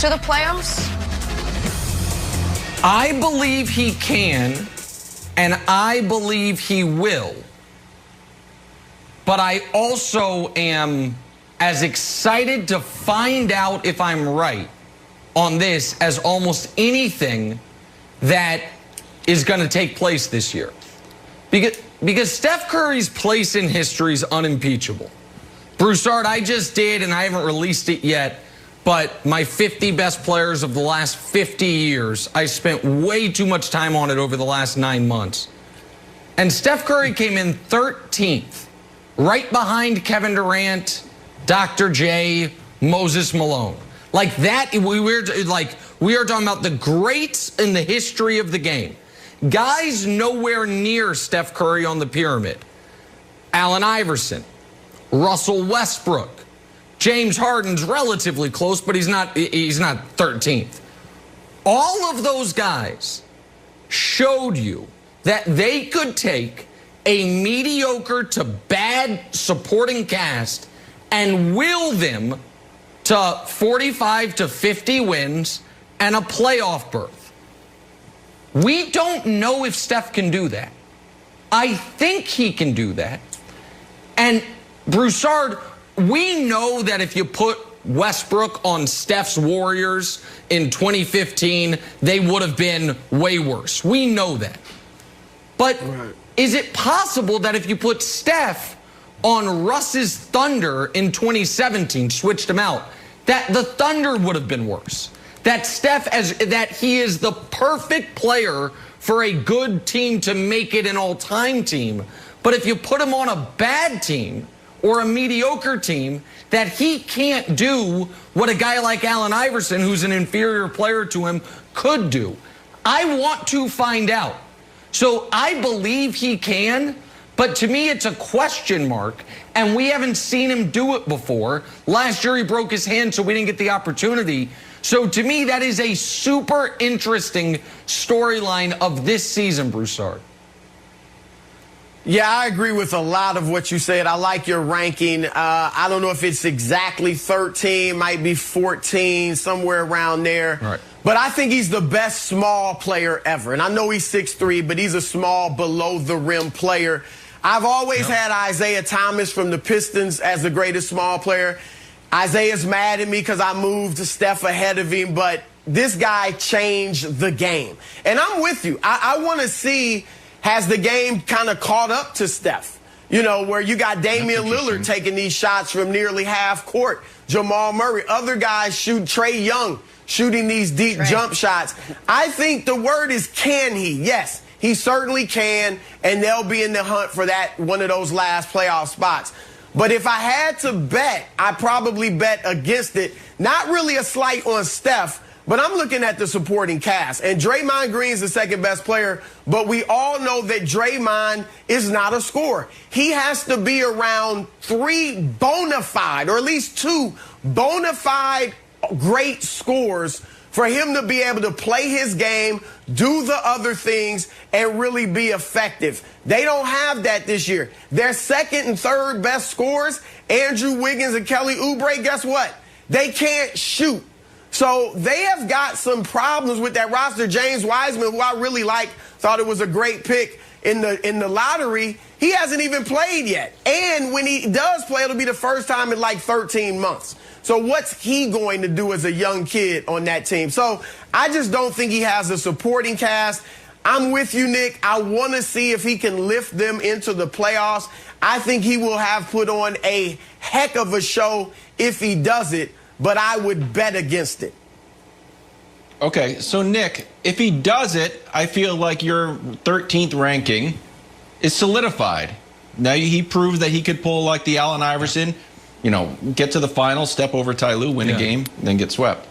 to the playoffs? I believe he can, and I believe he will. But I also am as excited to find out if I'm right on this as almost anything that is going to take place this year. Because Steph Curry's place in history is unimpeachable. Broussard, I just did, and I haven't released it yet, but my 50 best players of the last 50 years, I spent way too much time on it over the last 9 months. And Steph Curry came in 13th, right behind Kevin Durant, Dr. J, Moses Malone. Like that, we are talking about the greats in the history of the game. Guys nowhere near Steph Curry on the pyramid. Allen Iverson, Russell Westbrook, James Harden's relatively close, but he's not 13th. All of those guys showed you that they could take a mediocre to bad supporting cast and will them to 45 to 50 wins and a playoff berth. We don't know if Steph can do that. I think he can do that. And Broussard, we know that if you put Westbrook on Steph's Warriors in 2015, they would have been way worse. We know that. But is it possible that if you put Steph on Russ's Thunder in 2017, switched him out, that the Thunder would have been worse? That that he is the perfect player for a good team to make it an all-time team. But if you put him on a bad team or a mediocre team, that he can't do what a guy like Allen Iverson, who's an inferior player to him, could do. I want to find out. So I believe he can, but to me it's a question mark, and we haven't seen him do it before. Last year he broke his hand, so we didn't get the opportunity. So to me, that is a super interesting storyline of this season, Broussard. Yeah, I agree with a lot of what you said. I like your ranking. I don't know if it's exactly 13, might be 14, somewhere around there. Right. But I think he's the best small player ever. And I know he's 6'3", but he's a small, below-the-rim player. I've always had Isaiah Thomas from the Pistons as the greatest small player. Isaiah's mad at me because I moved Steph ahead of him, but this guy changed the game. And I'm with you. I want to see, has the game kind of caught up to Steph? You know, where you got Damian Lillard taking these shots from nearly half court, Jamal Murray, other guys Trae Young shooting these deep jump shots. I think the word is, can he? Yes, he certainly can, and they'll be in the hunt for that, one of those last playoff spots. But if I had to bet, I'd probably bet against it. Not really a slight on Steph, but I'm looking at the supporting cast. And Draymond Green's the second best player, but we all know that Draymond is not a scorer. He has to be around 3 bona fide, or at least 2 bona fide great scores for him to be able to play his game, do the other things, and really be effective. They don't have that this year. Their second and third best scorers, Andrew Wiggins and Kelly Oubre, guess what? They can't shoot. So they have got some problems with that roster. James Wiseman, who I really like, thought it was a great pick in the lottery. He hasn't even played yet. And when he does play, it'll be the first time in like 13 months. So what's he going to do as a young kid on that team? So I just don't think he has a supporting cast. I'm with you, Nick. I want to see if he can lift them into the playoffs. I think he will have put on a heck of a show if he does it, but I would bet against it. Okay, so Nick, if he does it, I feel like your 13th ranking is solidified. Now he proved that he could pull like the Allen Iverson, you know, get to the final, step over Ty Lue, win a game, then get swept.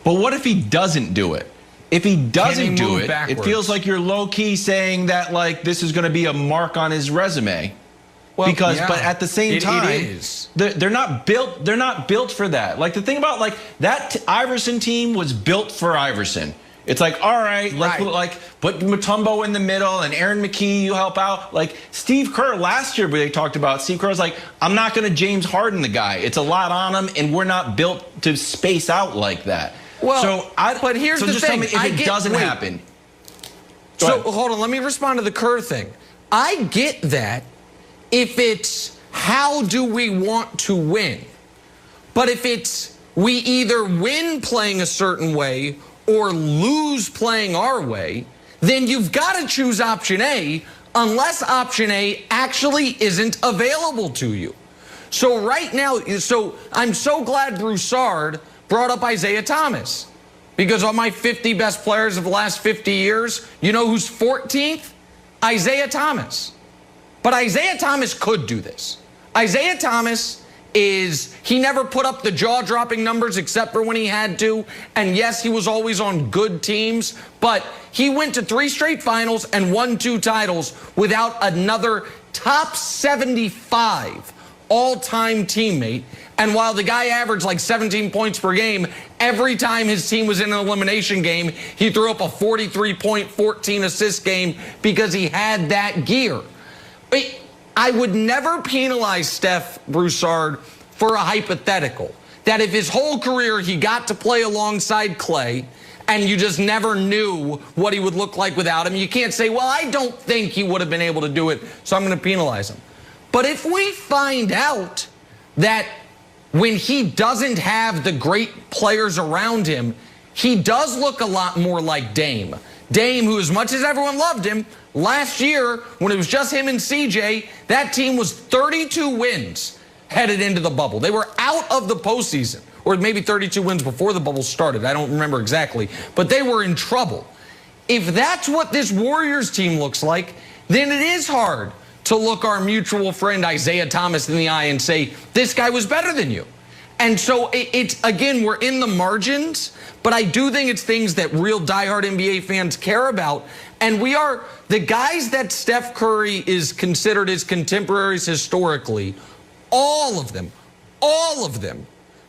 But what if he doesn't do it? If he doesn't do it, it feels like you're low-key saying that, like, this is going to be a mark on his resume. Well, because, but at the same time, they're not built. They're not built for that. Like, the thing about, like, that Iverson team was built for Iverson. It's like, all right, let's put Mutombo in the middle and Aaron McKee, you help out. Like Steve Kerr last year, they talked about Steve Kerr was like, I'm not going to James Harden the guy. It's a lot on him, and we're not built to space out like that. Well, but here's the just thing. Tell me if it doesn't happen. So hold on, let me respond to the Kerr thing. I get that if it's how do we want to win, but if it's we either win playing a certain way or lose playing our way, then you've got to choose option A unless option A actually isn't available to you. So right now, I'm so glad Broussard brought up Isaiah Thomas, because on my 50 best players of the last 50 years, you know who's 14th? Isaiah Thomas. But Isaiah Thomas could do this. Isaiah Thomas he never put up the jaw-dropping numbers except for when he had to. And yes, he was always on good teams, but he went to 3 straight finals and won 2 titles without another top 75 all-time teammate. And while the guy averaged like 17 points per game, every time his team was in an elimination game, he threw up a 43-point, 14-assist game because he had that gear. I would never penalize Steph Broussard for a hypothetical. That if his whole career he got to play alongside Clay and you just never knew what he would look like without him, you can't say, well, I don't think he would have been able to do it, so I'm going to penalize him. But if we find out that when he doesn't have the great players around him, he does look a lot more like Dame. Dame, who as much as everyone loved him, last year, when it was just him and CJ, that team was 32 wins headed into the bubble. They were out of the postseason, or maybe 32 wins before the bubble started. I don't remember exactly, but they were in trouble. If that's what this Warriors team looks like, then it is hard to look our mutual friend Isaiah Thomas in the eye and say, this guy was better than you. And so it's, again, we're in the margins, but I do think it's things that real diehard NBA fans care about. And we are the guys that Steph Curry is considered his contemporaries historically, all of them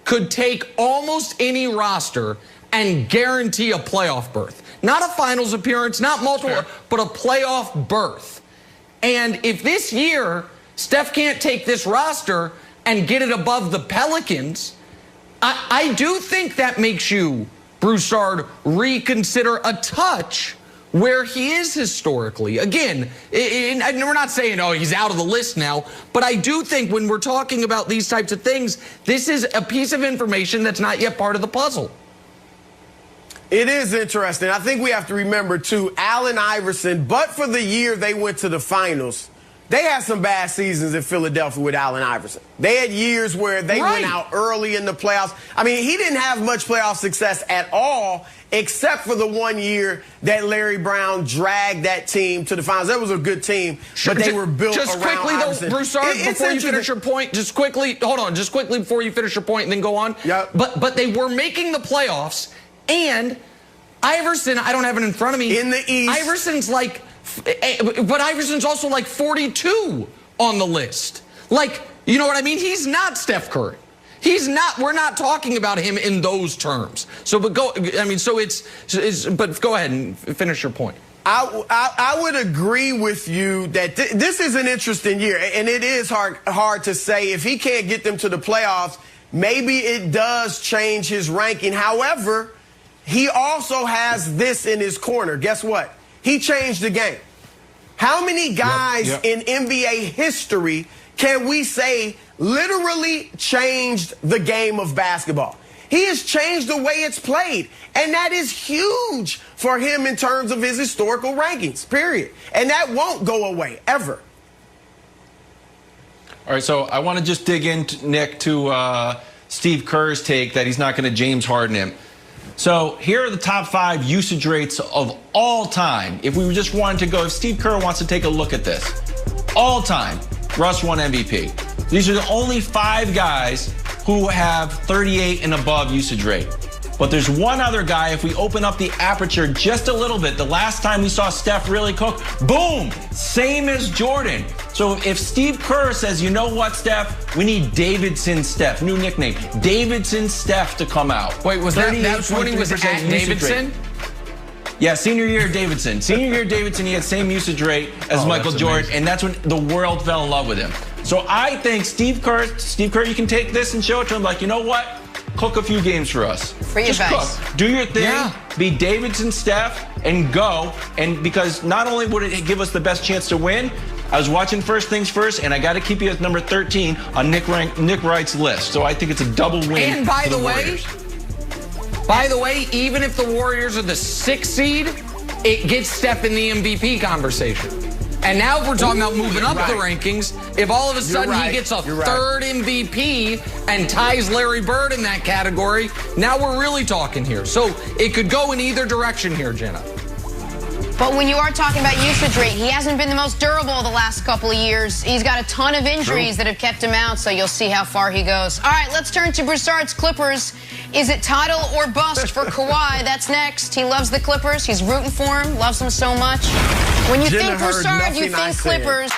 could take almost any roster and guarantee a playoff berth. Not a finals appearance, not multiple, but a playoff berth. And if this year Steph can't take this roster and get it above the Pelicans, I do think that makes you, Broussard, reconsider a touch where he is historically. Again, and we're not saying, oh, he's out of the list now, but I do think when we're talking about these types of things, this is a piece of information that's not yet part of the puzzle. It is interesting. I think we have to remember, too, Allen Iverson, but for the year they went to the finals, they had some bad seasons in Philadelphia with Allen Iverson. They had years where they went out early in the playoffs. I mean, he didn't have much playoff success at all, except for the one year that Larry Brown dragged that team to the finals. That was a good team, but they were built around Iverson. Broussard, before you finish your point, just quickly before you finish your point and then go on. Yep. But they were making the playoffs, and Iverson, I don't have it in front of me. In the East. Iverson's also like 42 on the list. Like, you know what I mean? He's not Steph Curry. He's not. We're not talking about him in those terms. So, but go ahead and finish your point. I would agree with you that this is an interesting year, and it is hard to say if he can't get them to the playoffs. Maybe it does change his ranking. However, he also has this in his corner. Guess what? He changed the game. How many guys in NBA history can we say literally changed the game of basketball? He has changed the way it's played, and that is huge for him in terms of his historical rankings, period. And that won't go away, ever. All right, so I want to just dig into, Nick, to Steve Kerr's take that he's not going to James Harden him. So here are the top 5 usage rates of all time. If we just wanted to go, if Steve Kerr wants to take a look at this, all time, Russ won MVP. These are the only 5 guys who have 38 and above usage rate. But there's one other guy, if we open up the aperture just a little bit, the last time we saw Steph really cook, boom, same as Jordan. So if Steve Kerr says, you know what, Steph, we need Davidson Steph, new nickname, Davidson Steph to come out. Wait, was that when he was at Davidson? Yeah, senior year Davidson. Senior year Davidson, he had same usage rate as Michael Jordan, and that's when the world fell in love with him. So I think Steve Kerr, you can take this and show it to him like, you know what? Cook a few games for us. Free Just advice. cook. Do your thing. Be Davidson, Steph, and go. And because not only would it give us the best chance to win, I was watching First Things First, and I got to keep you at number 13 on Nick Wright's list. So I think it's a double win. And by for the way, even if the Warriors are the 6th seed, it gets Steph in the MVP conversation. And now if we're talking about moving up the rankings, if all of a sudden he gets a third MVP and ties Larry Bird in that category, now we're really talking here. So it could go in either direction here, Jenna. But when you are talking about usage rate, he hasn't been the most durable the last couple of years. He's got a ton of injuries that have kept him out, so you'll see how far he goes. All right, let's turn to Broussard's Clippers. Is it title or bust for Kawhi? That's next. He loves the Clippers. He's rooting for him, loves them so much. When you think Broussard, you think Clippers.